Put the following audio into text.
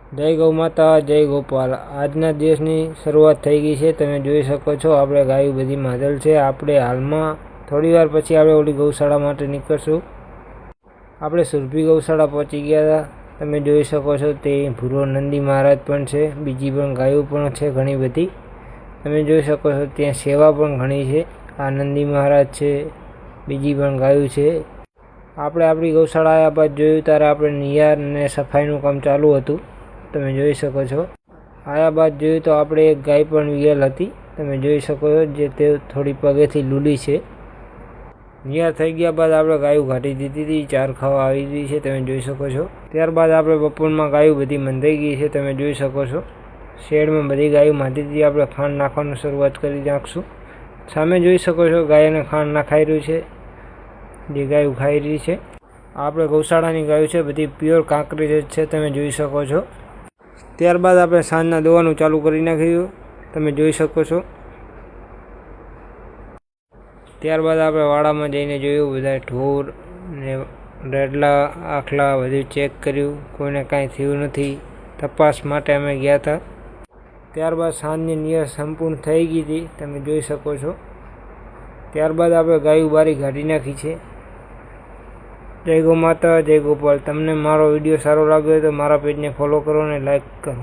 જય ગૌ માતા, જય ગોપાલ। આજના દિવસની શરૂઆત થઈ ગઈ છે। તમે જોઈ શકો છો આપણે ગાયો બધી માધેલ છે। આપણે હાલમાં થોડી વાર પછી આપણે ઓલી ગૌશાળા માટે નીકળશું। આપણે સુરભી ગૌશાળા પહોંચી ગયા હતા। તમે જોઈ શકો છો તે ભૂરો નંદી મહારાજ પણ છે, બીજી પણ ગાયો પણ છે ઘણી બધી। તમે જોઈ શકો છો ત્યાં સેવા પણ ઘણી છે। આ નંદી મહારાજ છે, બીજી પણ ગાયો છે। આપણે આપણી ગૌશાળા આવ્યા બાદ જોયું ત્યારે આપણે નિયાર અને સફાઈનું કામ ચાલુ હતું। તમે જોઈ શકો છો આયા બાદ જોયું તો આપણે એક ગાય પણ વિયેલ હતી। તમે જોઈ શકો છો જે તે થોડી પગેથી લૂલી છે। નિયાર થઈ ગયા બાદ આપણે ગાયું ઘાટી દીધી હતી, ચાર ખાવા આવી ગઈ છે। તમે જોઈ શકો છો ત્યારબાદ આપણે બપોરમાં ગાયું બધી મંધાઈ ગઈ છે। તમે જોઈ શકો છો શેડમાં બધી ગાયો માંધી દીધી। આપણે ખાંડ નાખવાનું શરૂઆત કરી નાખશું। સામે જોઈ શકો છો ગાયોને ખાંડ નાખાઈ રહ્યું છે, જે ગાયો ખાઈ રહી છે। આપણે ગૌશાળાની ગાયો છે બધી પ્યોર કાંકરી છે, તમે જોઈ શકો છો। ત્યારબાદ આપણે સાંજના દોવાનું ચાલુ કરી નાખ્યું, તમે જોઈ શકો છો। ત્યારબાદ આપણે વાડામાં જઈને જોયું, બધા ઢોર ને રેડલા આખલા બધું ચેક કર્યું, કોઈને કાંઈ થયું નથી। તપાસ માટે અમે ગયા હતા। ત્યારબાદ સાંજની નિયર સંપૂર્ણ થઈ ગઈ હતી, તમે જોઈ શકો છો। ત્યારબાદ આપણે ગાયું બારી કાઢી નાખી છે। જય ગૌ માતા, જય ગોપાલ। તમને મારો વિડીયો સારો લાગ્યો તો મારા પેજને ફોલો કરો અને લાઈક કરો।